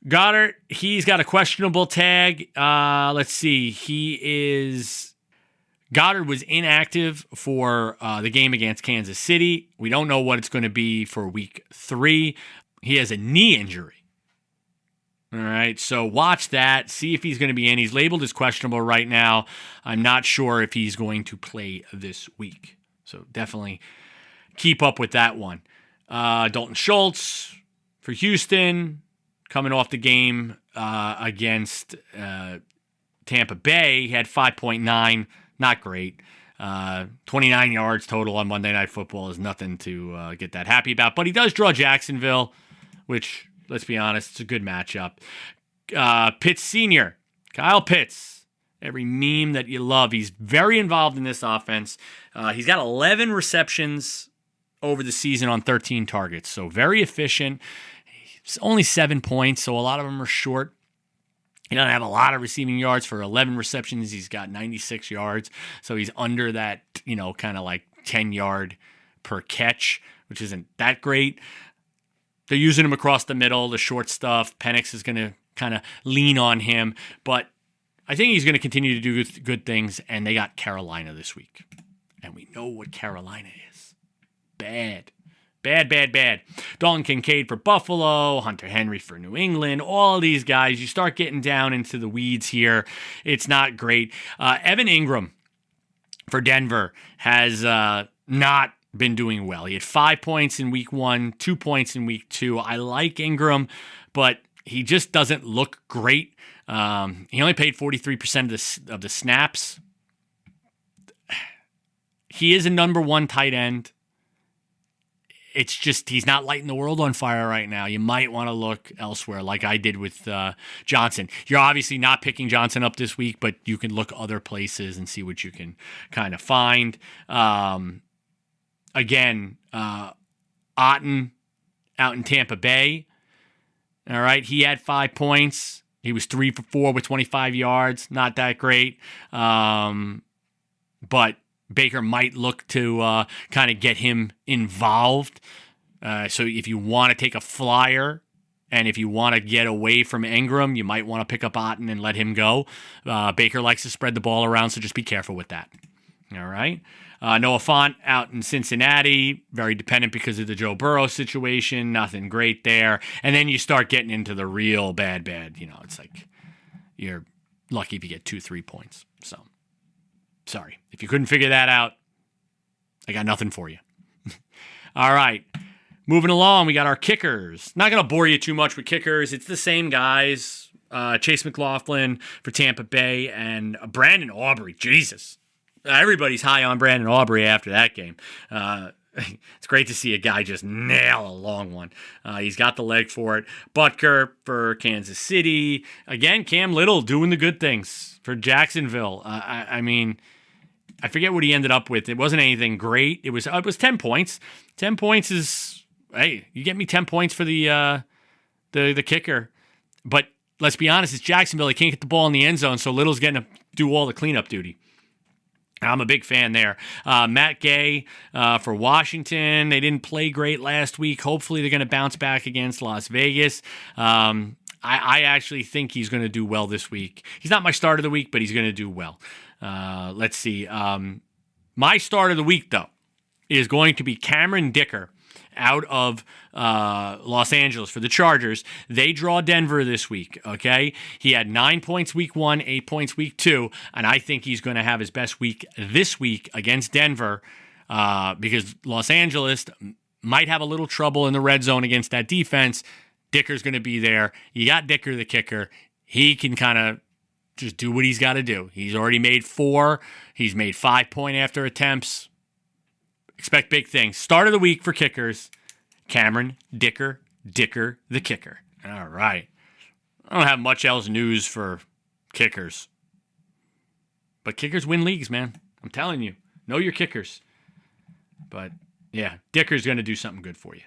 Goddard, he's got a questionable tag. Let's see. Goddard was inactive for the game against Kansas City. We don't know what it's going to be for week 3. He has a knee injury. All right, so watch that. See if he's going to be in. He's labeled as questionable right now. I'm not sure if he's going to play this week. So definitely keep up with that one. Dalton Schultz for Houston, coming off the game against Tampa Bay. He had 5.9, not great. 29 yards total on Monday Night Football is nothing to get that happy about. But he does draw Jacksonville, which, let's be honest, it's a good matchup. Pitts Sr., Kyle Pitts, every meme that you love. He's very involved in this offense. He's got 11 receptions over the season on 13 targets, so very efficient. It's only 7 points, so a lot of them are short. He doesn't have a lot of receiving yards. For 11 receptions, he's got 96 yards, so he's under that, kind of like 10-yard per catch, which isn't that great. They're using him across the middle, the short stuff. Penix is going to kind of lean on him, but I think he's going to continue to do good things, and they got Carolina this week, and we know what Carolina is. Bad. Dalton Kincaid for Buffalo, Hunter Henry for New England, all these guys. You start getting down into the weeds here. It's not great. Evan Ingram for Denver has not been doing well. He had 5 points in week 1, 2 points in week 2. I like Ingram, but he just doesn't look great. He only played 43% of the snaps. He is a number 1 tight end. It's just he's not lighting the world on fire right now. You might want to look elsewhere like I did with Johnson. You're obviously not picking Johnson up this week, but you can look other places and see what you can kind of find. Again, Otten out in Tampa Bay. All right, he had 5 points. He was 3 for 4 with 25 yards. Not that great. But Baker might look to kind of get him involved. So if you want to take a flyer and if you want to get away from Ingram, you might want to pick up Otten and let him go. Baker likes to spread the ball around, so just be careful with that. All right. Noah Fant out in Cincinnati, very dependent because of the Joe Burrow situation. Nothing great there. And then you start getting into the real bad. It's like you're lucky if you get 2-3 points. So, sorry. If you couldn't figure that out, I got nothing for you. All right. Moving along, we got our kickers. Not going to bore you too much with kickers. It's the same guys. Chase McLaughlin for Tampa Bay and Brandon Aubrey. Jesus. Everybody's high on Brandon Aubrey after that game. It's great to see a guy just nail a long one. He's got the leg for it. Butker for Kansas City. Again, Cam Little doing the good things for Jacksonville. I mean, I forget what he ended up with. It wasn't anything great. It was 10 points. 10 points is, hey, you get me 10 points for the kicker. But let's be honest, it's Jacksonville. They can't get the ball in the end zone, so Little's getting to do all the cleanup duty. I'm a big fan there. Matt Gay for Washington. They didn't play great last week. Hopefully they're going to bounce back against Las Vegas. I actually think he's going to do well this week. He's not my start of the week, but he's going to do well. Let's see. My start of the week, though, is going to be Cameron Dicker out of Los Angeles for the Chargers. They draw Denver this week, okay? He had 9 points week 1, 8 points week 2, and I think he's going to have his best week this week against Denver because Los Angeles might have a little trouble in the red zone against that defense. Dicker's going to be there. You got Dicker, the kicker. He can kind of just do what he's got to do. He's already made 4. He's made 5 point after attempts. Expect big things. Start of the week for kickers, Cameron Dicker, the kicker. All right. I don't have much else news for kickers. But kickers win leagues, man. I'm telling you. Know your kickers. But, yeah, Dicker's going to do something good for you.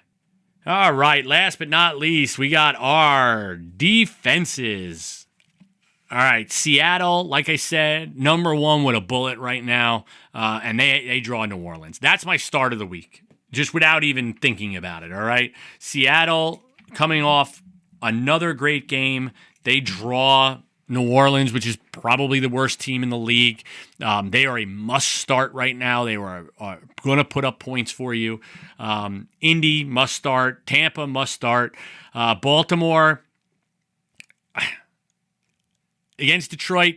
All right, last but not least, we got our defenses. All right, Seattle, like I said, number 1 with a bullet right now, and they draw New Orleans. That's my start of the week, just without even thinking about it, all right? Seattle coming off another great game. They draw New Orleans, which is probably the worst team in the league. They are a must-start right now. They are going to put up points for you. Indy, must-start. Tampa, must-start. Baltimore, against Detroit,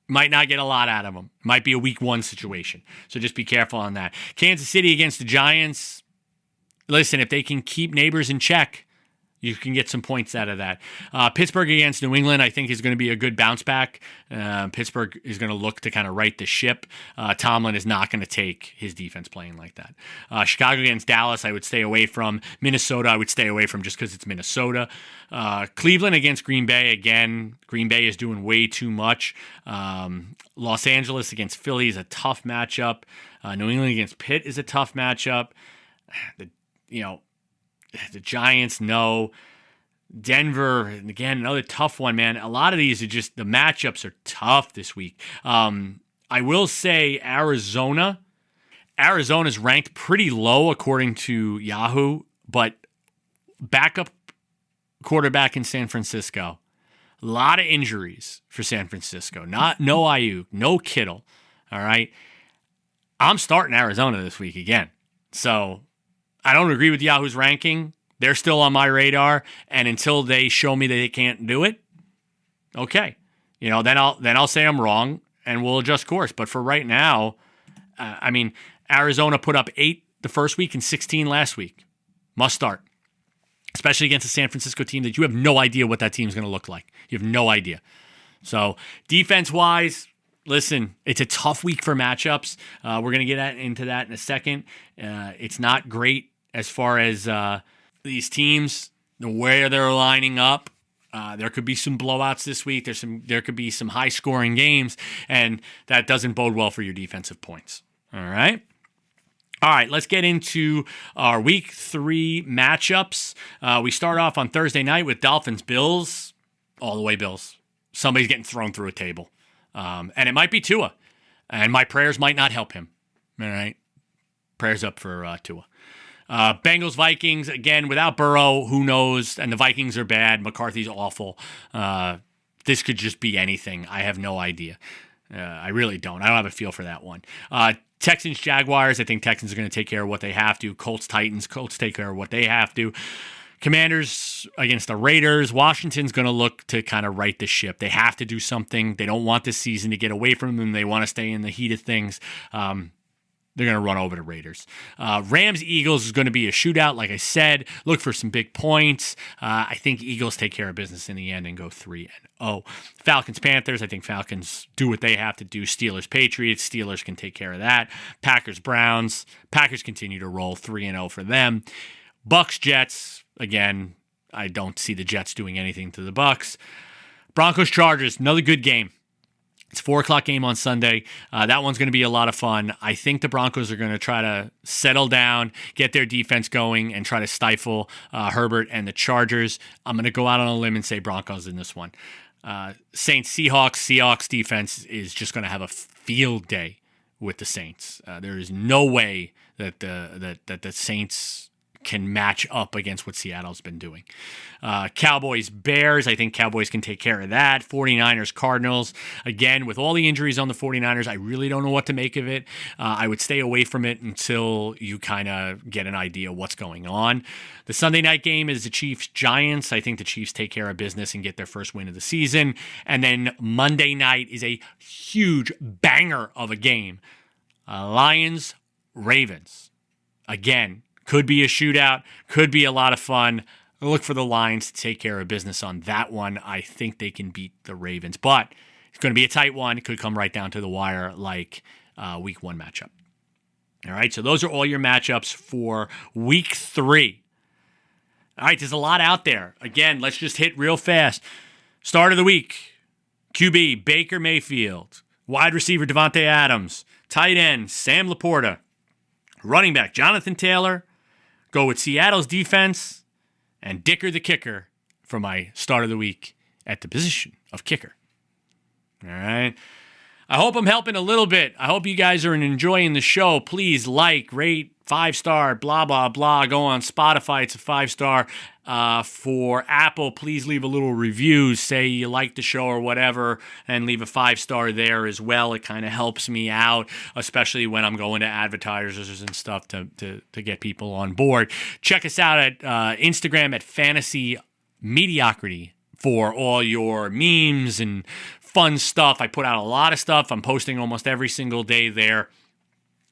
might not get a lot out of them. Might be a week 1 situation. So just be careful on that. Kansas City against the Giants. Listen, if they can keep Neighbors in check, you can get some points out of that. Pittsburgh against New England, I think, is going to be a good bounce back. Pittsburgh is going to look to kind of right the ship. Tomlin is not going to take his defense playing like that. Chicago against Dallas, I would stay away from. Minnesota, I would stay away from just because it's Minnesota. Cleveland against Green Bay, again, Green Bay is doing way too much. Los Angeles against Philly is a tough matchup. New England against Pitt is a tough matchup. The Giants, no. Denver, again, another tough one, man. A lot of these are just, the matchups are tough this week. I will say Arizona's ranked pretty low according to Yahoo, but backup quarterback in San Francisco. A lot of injuries for San Francisco. No Ayuk, no Kittle. All right. I'm starting Arizona this week again. So I don't agree with Yahoo's ranking. They're still on my radar, and until they show me that they can't do it, okay, then I'll say I'm wrong, and we'll adjust course. But for right now, Arizona put up 8 the first week and 16 last week. Must start, especially against a San Francisco team that you have no idea what that team's going to look like. You have no idea. So defense-wise, listen, it's a tough week for matchups. We're going to get into that in a second. It's not great as far as these teams, where they're lining up. There could be some blowouts this week. There could be some high-scoring games, and that doesn't bode well for your defensive points. All right? All right, let's get into our Week 3 matchups. We start off on Thursday night with Dolphins-Bills. All the way Bills. Somebody's getting thrown through a table. And it might be Tua. And my prayers might not help him. All right? Prayers up for Tua. Bengals, Vikings, again, without Burrow, who knows? And the Vikings are bad. McCarthy's awful. This could just be anything. I have no idea. I really don't. I don't have a feel for that one. Texans, Jaguars, I think Texans are going to take care of what they have to. Colts, Titans, Colts take care of what they have to. Commanders against the Raiders. Washington's going to look to kind of right the ship. They have to do something. They don't want this season to get away from them. They want to stay in the heat of things. They're going to run over the Raiders. Rams-Eagles is going to be a shootout, like I said. Look for some big points. I think Eagles take care of business in the end and go 3-0. Falcons-Panthers, I think Falcons do what they have to do. Steelers-Patriots, Steelers can take care of that. Packers-Browns, Packers continue to roll 3-0 for them. Bucks-Jets, again, I don't see the Jets doing anything to the Bucks. Broncos-Chargers, another good game. It's a 4 o'clock game on Sunday. That one's going to be a lot of fun. I think the Broncos are going to try to settle down, get their defense going, and try to stifle Herbert and the Chargers. I'm going to go out on a limb and say Broncos in this one. Saints-Seahawks. Seahawks defense is just going to have a field day with the Saints. There is no way that the Saints can match up against what Seattle's been doing. Cowboys, Bears, I think Cowboys can take care of that. 49ers, Cardinals. Again, with all the injuries on the 49ers, I really don't know what to make of it. I would stay away from it until you kind of get an idea of what's going on. The Sunday night game is the Chiefs-Giants. I think the Chiefs take care of business and get their first win of the season. And then Monday night is a huge banger of a game. Lions-Ravens. Again, could be a shootout, could be a lot of fun. Look for the Lions to take care of business on that one. I think they can beat the Ravens, but it's going to be a tight one. It could come right down to the wire like week 1 matchup. All right, so those are all your matchups for week 3. All right, there's a lot out there. Again, let's just hit real fast. Start of the week, QB, Baker Mayfield. Wide receiver, Devontae Adams. Tight end, Sam Laporta. Running back, Jonathan Taylor. Go with Seattle's defense. And Dicker the kicker for my start of the week at the position of kicker. All right. I hope I'm helping a little bit. I hope you guys are enjoying the show. Please like, rate, 5-star, blah, blah, blah. Go on Spotify. It's a 5-star. For Apple, please leave a little review. Say you like the show or whatever, and leave a 5-star there as well. It kind of helps me out, especially when I'm going to advertisers and stuff to get people on board. Check us out at Instagram at Fantasy Mediocrity for all your memes and fun stuff. I put out a lot of stuff. I'm posting almost every single day there.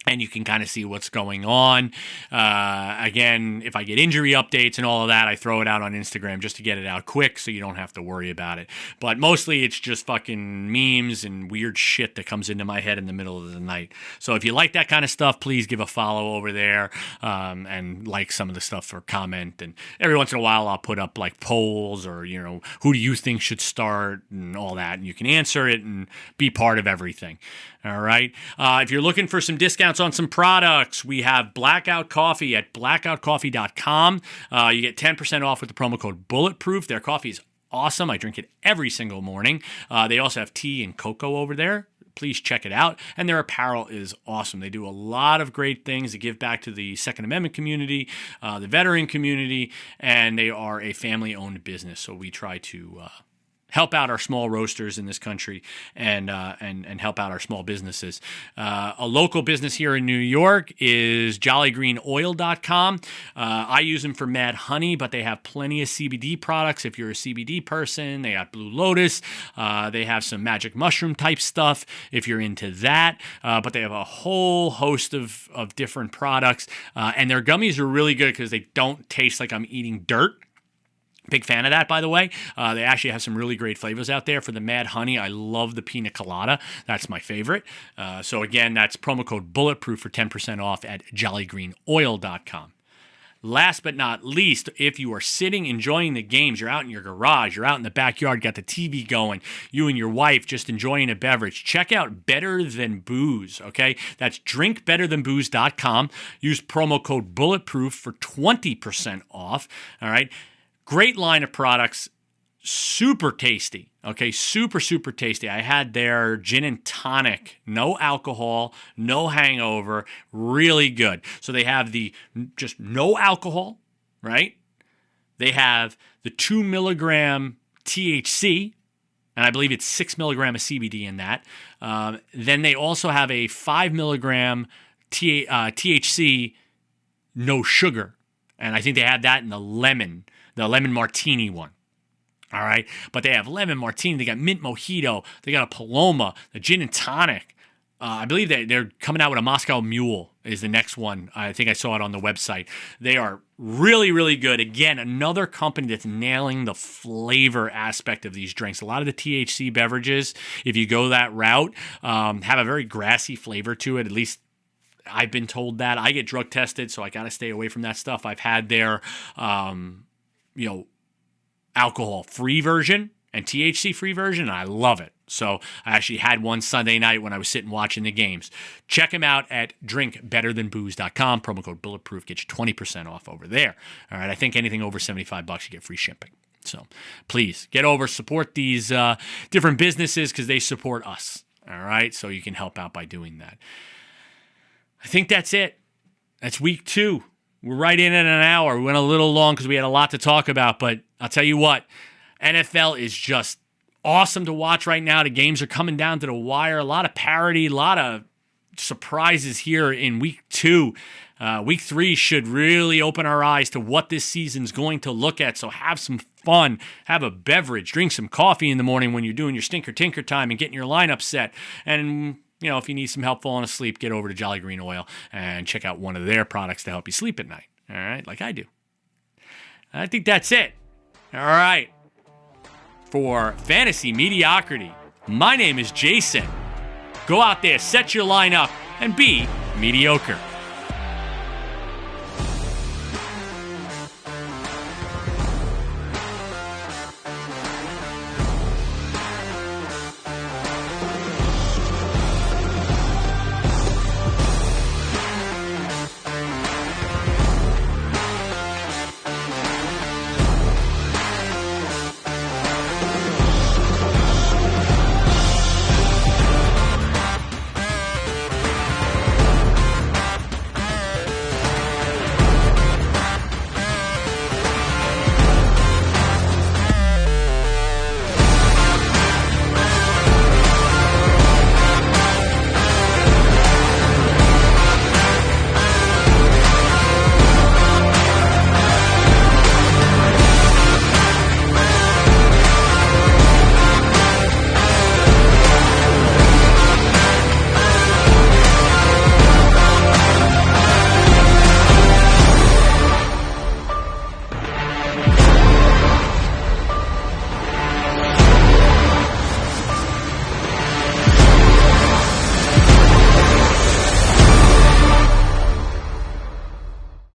And you can kind of see what's going on. Again, if I get injury updates and all of that, I throw it out on Instagram just to get it out quick so you don't have to worry about it. But mostly it's just fucking memes and weird shit that comes into my head in the middle of the night. So if you like that kind of stuff, please give a follow over there and like some of the stuff or comment. And every once in a while, I'll put up like polls or, who do you think should start and all that. And you can answer it and be part of everything. All right. If you're looking for some discounts on some products, we have Blackout Coffee at blackoutcoffee.com. You get 10% off with the promo code Bulletproof. Their coffee is awesome. I drink it every single morning. They also have tea and cocoa over there. Please check it out. And their apparel is awesome. They do a lot of great things to give back to the Second Amendment community, the veteran community, and they are a family-owned business. So we try to help out our small roasters in this country and help out our small businesses. A local business here in New York is jollygreen.oil.com. I use them for Mad Honey, but they have plenty of CBD products. If you're a CBD person, they got Blue Lotus. They have some magic mushroom type stuff if you're into that. But they have a whole host of different products. And their gummies are really good because they don't taste like I'm eating dirt. Big fan of that, by the way. They actually have some really great flavors out there. For the Mad Honey, I love the Pina Colada. That's my favorite. So again, that's promo code Bulletproof for 10% off at jollygreen.oil.com. Last but not least, if you are sitting enjoying the games, you're out in your garage, you're out in the backyard, got the TV going, you and your wife just enjoying a beverage, check out Better Than Booze, okay? That's drinkbetterthanbooze.com. Use promo code Bulletproof for 20% off, all right? Great line of products, super tasty, okay? Super, super tasty. I had their gin and tonic, no alcohol, no hangover, really good. So they have the just no alcohol, right? They have the 2 milligram THC, and I believe it's 6 milligram of CBD in that. Then they also have a 5 milligram THC, no sugar. And I think they have that in the lemon martini one. All right. But they have lemon martini. They got mint mojito. They got a Paloma, the gin and tonic. I believe they're coming out with a Moscow Mule is the next one. I think I saw it on the website. They are really, really good. Again, another company that's nailing the flavor aspect of these drinks. A lot of the THC beverages, if you go that route, have a very grassy flavor to it. At least I've been told that. I get drug tested, so I got to stay away from that stuff. I've had their alcohol-free version and THC-free version, and I love it. So I actually had one Sunday night when I was sitting watching the games. Check them out at drinkbetterthanbooze.com. Promo code Bulletproof gets you 20% off over there. All right, I think anything over $75, you get free shipping. So please get over, support these different businesses because they support us. All right, so you can help out by doing that. I think that's it. That's week 2. We're right in at an hour. We went a little long because we had a lot to talk about, but I'll tell you what, NFL is just awesome to watch right now. The games are coming down to the wire. A lot of parity, a lot of surprises here in week 2. Week 3 should really open our eyes to what this season's going to look at. So have some fun, have a beverage, drink some coffee in the morning when you're doing your stinker tinker time and getting your lineup set. And if you need some help falling asleep, get over to Jolly Green Oil and check out one of their products to help you sleep at night. All right, like I do. I think that's it. All right. For Fantasy Mediocrity, my name is Jason. Go out there, set your lineup, and be mediocre.